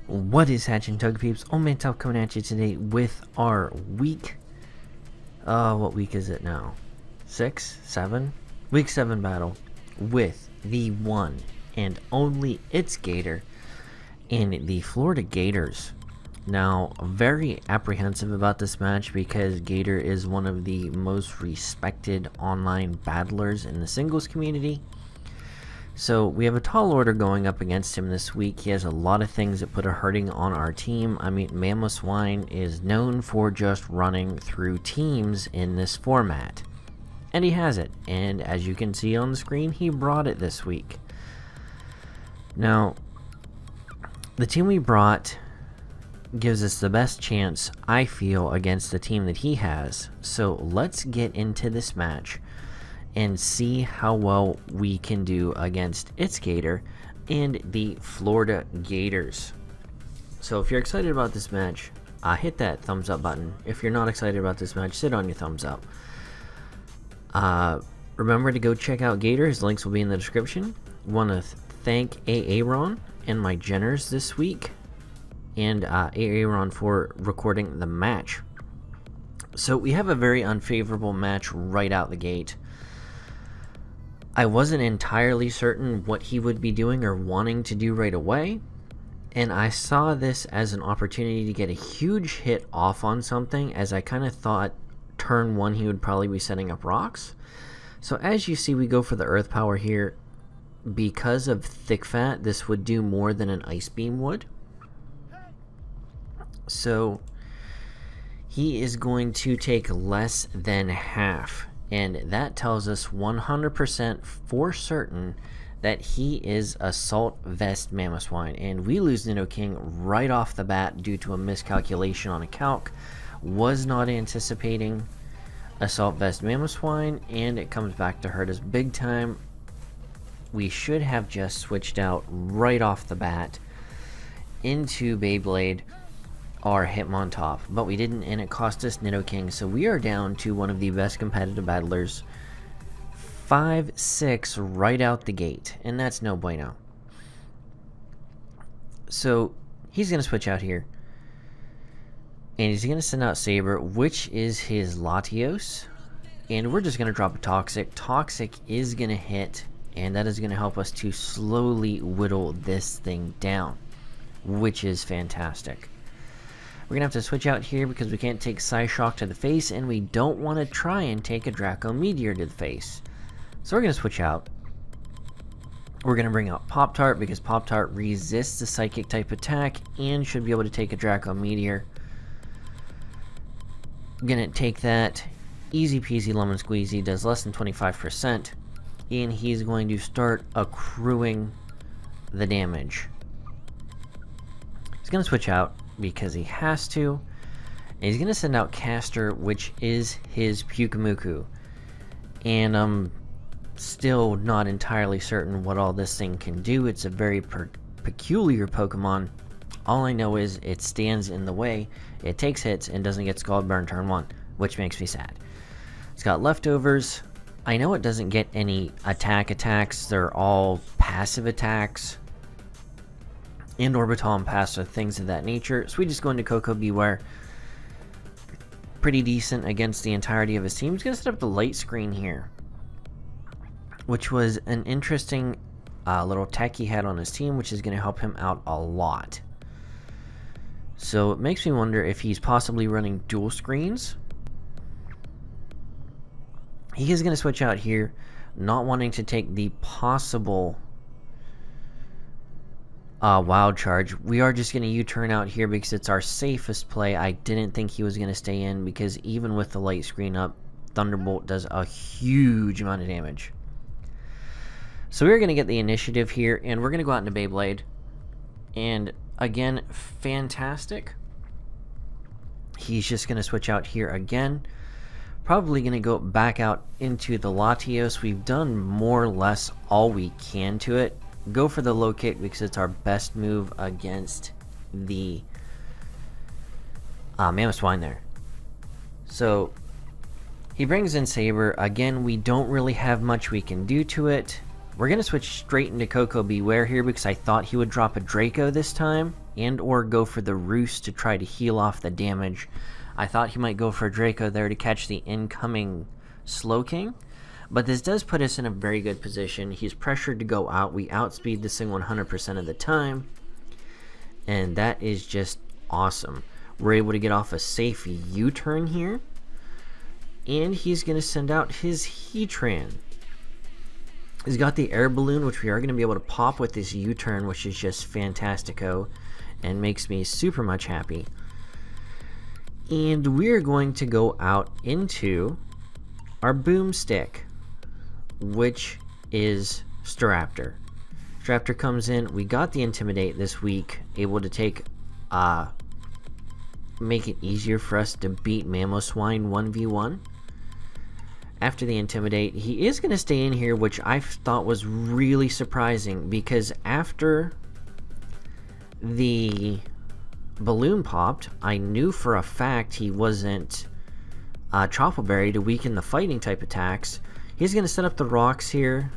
What is hatching, Tug Peeps? OldManTup coming at you today with our week. What week is it now? 6? 7? Week 7 battle with the one and only It's Gator and the Florida Gators. Now, very apprehensive about this match because Gator is one of the most respected online battlers in the singles community. So we have a tall order going up against him this week. He has a lot of things that put a hurting on our team. I mean, Swine is known for just running through teams in this format. And he has it. And as you can see on the screen, he brought it this week. Now, the team we brought gives us the best chance, I feel, against the team that he has. So let's get into this match and see how well we can do against It's Gator and the Florida Gators. So if you're excited about this match, hit that thumbs up button. If you're not excited about this match, sit on your thumbs up. Remember to go check out Gator. His links will be in the description. Want to thank Aaron and my Jenners this week, and Aaron for recording the match. So we have a very unfavorable match right out the gate. I wasn't entirely certain what he would be doing or wanting to do right away, and I saw this as an opportunity to get a huge hit off on something, as I kind of thought turn 1 he would probably be setting up rocks. So as you see, we go for the earth power here. Because of thick fat, this would do more than an ice beam would. So he is going to take less than half. And that tells us 100% for certain that he is Assault Vest Swine. And we lose Nidoking right off the bat due to a miscalculation on a calc. Was not anticipating Assault Vest Swine, and it comes back to hurt us big time. We should have just switched out right off the bat into Beyblade or Hitmontop, but we didn't, and it cost us Nidoking. So we are down to one of the best competitive battlers, 5-6 right out the gate, and that's no bueno. So he's going to switch out here, and he's going to send out Saber, which is his Latios, and we're just going to drop a Toxic. Toxic is going to hit, and that is going to help us to slowly whittle this thing down, which is fantastic. We're going to have to switch out here because we can't take Psyshock to the face, and we don't want to try and take a Draco Meteor to the face. So we're going to switch out. We're going to bring out Pop-Tart because Pop-Tart resists the Psychic type attack and should be able to take a Draco Meteor. I'm going to take that. Easy peasy lemon squeezy, does less than 25%. And he's going to start accruing the damage. He's going to switch out because he has to, and he's going to send out Caster, which is his Pyukumuku, and I'm still not entirely certain what all this thing can do. It's a very peculiar Pokemon. All I know is it stands in the way, it takes hits, and doesn't get Scald Burn turn 1, which makes me sad. It's got leftovers. I know it doesn't get any attacks, they're all passive attacks, and Orbital and passive, things of that nature. So we just go into Coco Beware. Pretty decent against the entirety of his team. He's going to set up the light screen here, which was an interesting little tech he had on his team, which is going to help him out a lot. So it makes me wonder if he's possibly running dual screens. He is going to switch out here, not wanting to take the possible wild charge. We are just going to U-turn out here because it's our safest play. I didn't think he was going to stay in because even with the light screen up, Thunderbolt does a huge amount of damage. So we're going to get the initiative here, and we're going to go out into Beyblade. And again, fantastic. He's just going to switch out here again. Probably going to go back out into the Latios. We've done more or less all we can to it. Go for the low kick because it's our best move against the Swine there. So he brings in Saber. Again, we don't really have much we can do to it. We're going to switch straight into Coco Beware here because I thought he would drop a Draco this time and or go for the Roost to try to heal off the damage. I thought he might go for a Draco there to catch the incoming Slowking. But this does put us in a very good position. He's pressured to go out. We outspeed this thing 100% of the time. And that is just awesome. We're able to get off a safe U-turn here. And he's going to send out his Heatran. He's got the air balloon, which we are going to be able to pop with this U-turn, which is just fantastico and makes me super much happy. And we're going to go out into our Boomstick, which is Staraptor. Staraptor comes in. We got the Intimidate this week, able to take, make it easier for us to beat Mamoswine 1v1. After the Intimidate, he is going to stay in here, which I thought was really surprising, because after the balloon popped, I knew for a fact he wasn't Tropical Berry to weaken the fighting type attacks. He's going to set up the rocks here.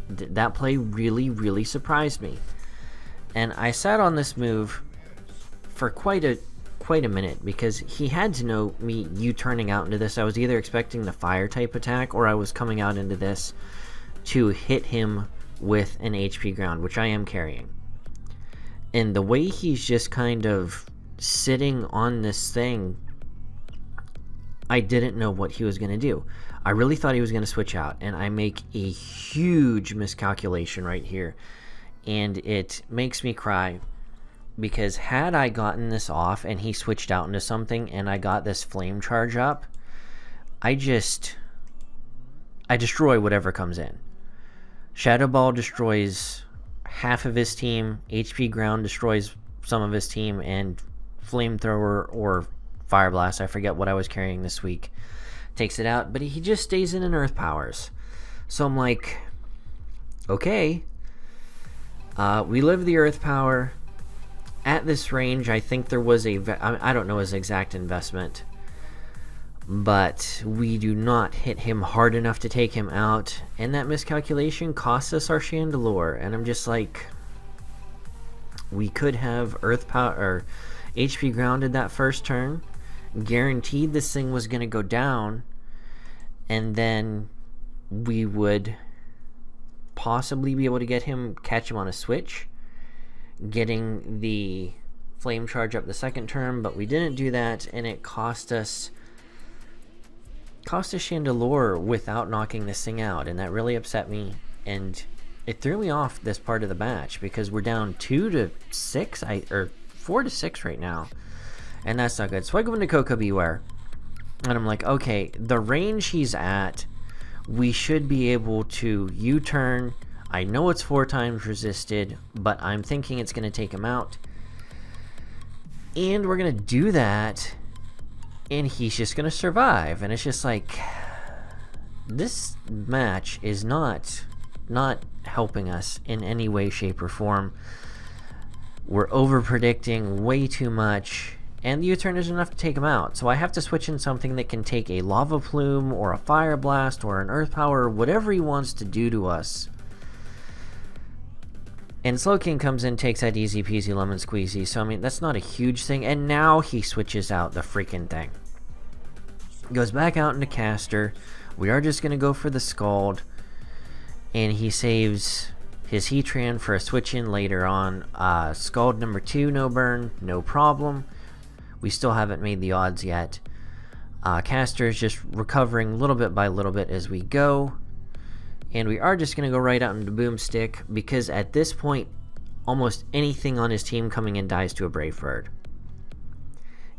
That play really surprised me, and I sat on this move for quite a minute because he had to know me U-turning out into this. I was either expecting the fire type attack or I was coming out into this to hit him with an HP ground, which I am carrying. And the way he's just kind of sitting on this thing, I didn't know what he was going to do. I really thought he was going to switch out, and I make a huge miscalculation right here, and it makes me cry. Because had I gotten this off and he switched out into something and I got this flame charge up, I destroy whatever comes in. Shadow Ball destroys half of his team, HP Ground destroys some of his team, and Flamethrower or Fire Blast, I forget what I was carrying this week, takes it out, but he just stays in and Earth Powers. So I'm like, okay, we live the Earth Power. At this range, I think there was I don't know his exact investment, but we do not hit him hard enough to take him out, and that miscalculation costs us our Chandelure, and I'm just like, we could have Earth Power or HP grounded that first turn, guaranteed this thing was going to go down, and then we would possibly be able to catch him on a switch, getting the flame charge up the second turn, but we didn't do that, and it cost us Chandelure without knocking this thing out, and that really upset me, and it threw me off this part of the match because we're down 2-6, or 4-6 right now, and that's not good. So I go into Coco Beware, and I'm like, okay, the range he's at, we should be able to U-turn. I know it's 4 times resisted, but I'm thinking it's going to take him out. And we're going to do that, and he's just going to survive. And it's just like, this match is not helping us in any way, shape, or form. We're over-predicting way too much, and the U-turn isn't enough to take him out. So I have to switch in something that can take a Lava Plume, or a Fire Blast, or an Earth Power, whatever he wants to do to us. And Slowking comes in, takes that easy peasy lemon squeezy, so I mean, that's not a huge thing, and now he switches out the freaking thing. Goes back out into Caster. We are just going to go for the Scald, and he saves his Heatran for a switch in later on. Scald number 2, no burn, no problem. We still haven't made the odds yet. Caster is just recovering little bit by little bit as we go. And we are just going to go right out into Boomstick, because at this point, almost anything on his team coming in dies to a Brave Bird.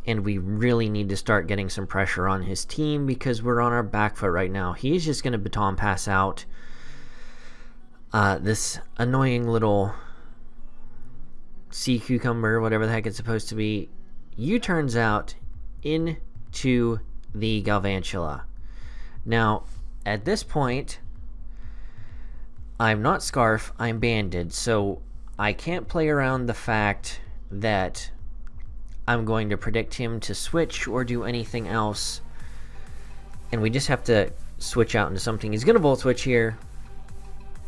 And we really need to start getting some pressure on his team, because we're on our back foot right now. He's just going to baton pass out this annoying little sea cucumber, whatever the heck it's supposed to be, U-turns out into the Galvantula. Now, at this point, I'm not Scarf, I'm Banded, so I can't play around the fact that I'm going to predict him to switch or do anything else, and we just have to switch out into something. He's going to Volt Switch here.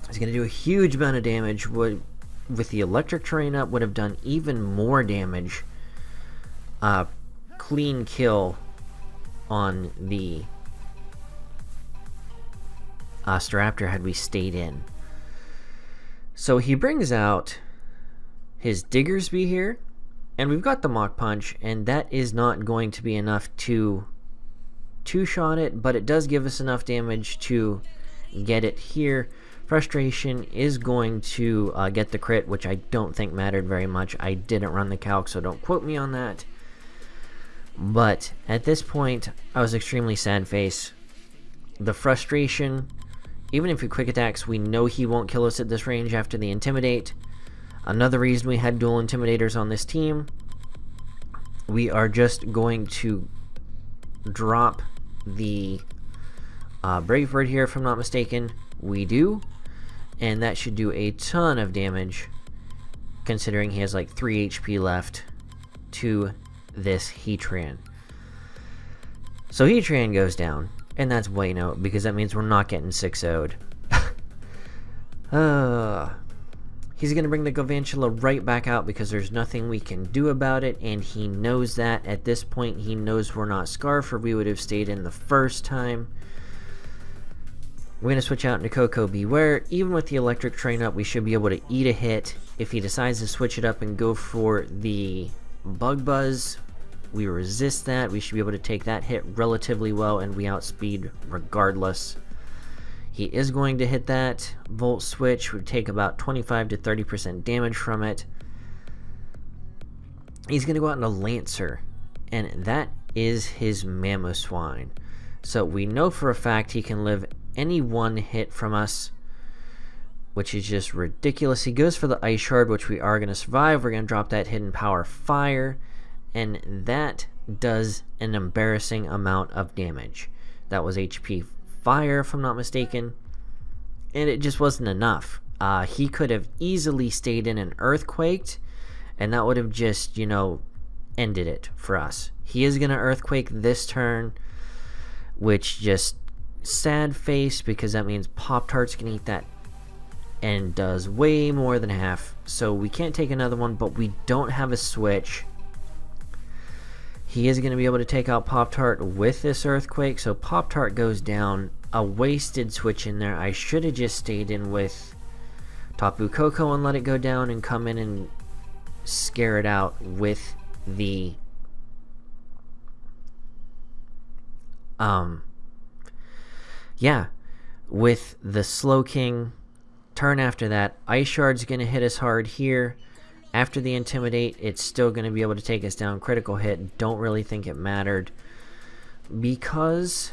He's going to do a huge amount of damage. With the electric terrain up, would have done even more damage. Clean kill on the Staraptor had we stayed in. So he brings out his Diggersby here, and we've got the Mach Punch, and that is not going to be enough to two-shot it, but it does give us enough damage to get it here. Frustration is going to get the crit, which I don't think mattered very much. I didn't run the calc, so don't quote me on that. But at this point, I was extremely sad face. The frustration, even if he quick attacks, we know he won't kill us at this range after the Intimidate. Another reason we had dual Intimidators on this team. We are just going to drop the Brave Bird here, if I'm not mistaken. We do. And that should do a ton of damage, considering he has like 3 HP left to this Heatran. So Heatran goes down, and that's bueno, because that means we're not getting 6-0'd. He's going to bring the Galvantula right back out because there's nothing we can do about it, and he knows that. At this point, he knows we're not Scarf, or we would have stayed in the first time. We're going to switch out into Coco Beware. Even with the electric train up, we should be able to eat a hit. If he decides to switch it up and go for the Bug Buzz, we resist that. We should be able to take that hit relatively well, and we outspeed regardless. He is going to hit that Volt Switch. We take about 25 to 30% damage from it. He's going to go out into Lancer, and that is his Mamoswine. So we know for a fact he can live any one hit from us, which is just ridiculous. He goes for the Ice Shard, which we are going to survive. We're going to drop that Hidden Power Fire, and that does an embarrassing amount of damage. That was HP Fire, if I'm not mistaken, and it just wasn't enough. He could have easily stayed in and Earthquaked, and that would have just, you know, ended it for us. He is going to Earthquake this turn, which just sad face, because that means Pop-Tarts can eat that and does way more than half. So we can't take another one, but we don't have a switch. He is going to be able to take out Pop-Tart with this Earthquake, so Pop-Tart goes down. A wasted switch in there. I should have just stayed in with Tapu Koko and let it go down and come in and scare it out with the with the Slowking. Turn after that, Ice Shard's going to hit us hard here. After the Intimidate, it's still going to be able to take us down. Critical hit, don't really think it mattered, because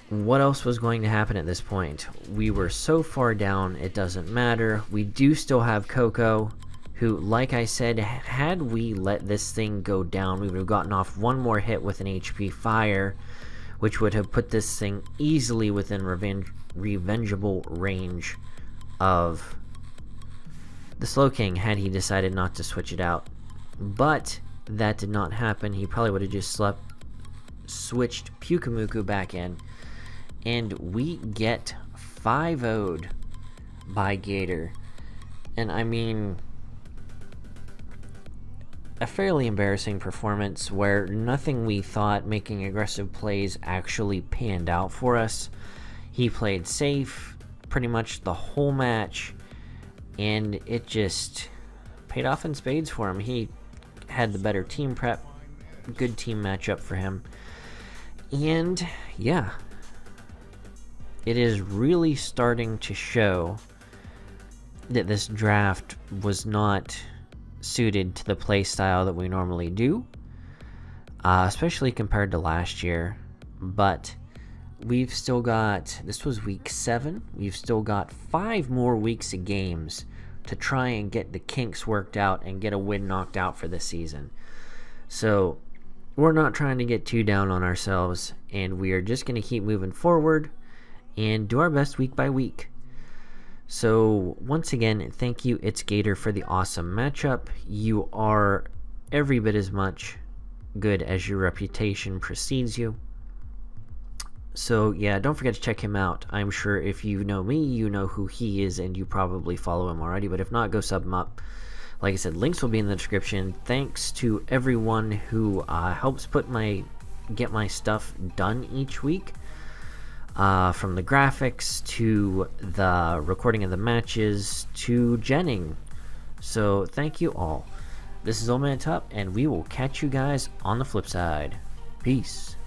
what else was going to happen at this point? We were so far down, it doesn't matter. We do still have Coco, who, like I said, had we let this thing go down, we would have gotten off one more hit with an HP Fire, which would have put this thing easily within revengeable range of the Slowking had he decided not to switch it out. But that did not happen. He probably would have just switched Pyukumuku back in, and we get 5-0'd by Gator. And I mean, a fairly embarrassing performance where nothing we thought making aggressive plays actually panned out for us. He played safe pretty much the whole match, and it just paid off in spades for him. He had the better team prep, good team matchup for him, and yeah, it is really starting to show that this draft was not suited to the play style that we normally do, especially compared to last year. But we've still got, this was week 7, we've still got 5 more weeks of games to try and get the kinks worked out and get a win knocked out for this season. So we're not trying to get too down on ourselves, and we are just going to keep moving forward and do our best week by week. So once again, thank you, It's Gator, for the awesome matchup. You are every bit as much good as your reputation precedes you. So yeah, don't forget to check him out. I'm sure if you know me, you know who he is, and you probably follow him already. But if not, go sub him up. Like I said, links will be in the description. Thanks to everyone who helps get my stuff done each week. From the graphics to the recording of the matches to Jenning. So thank you all. This is OldManTup, and we will catch you guys on the flip side. Peace.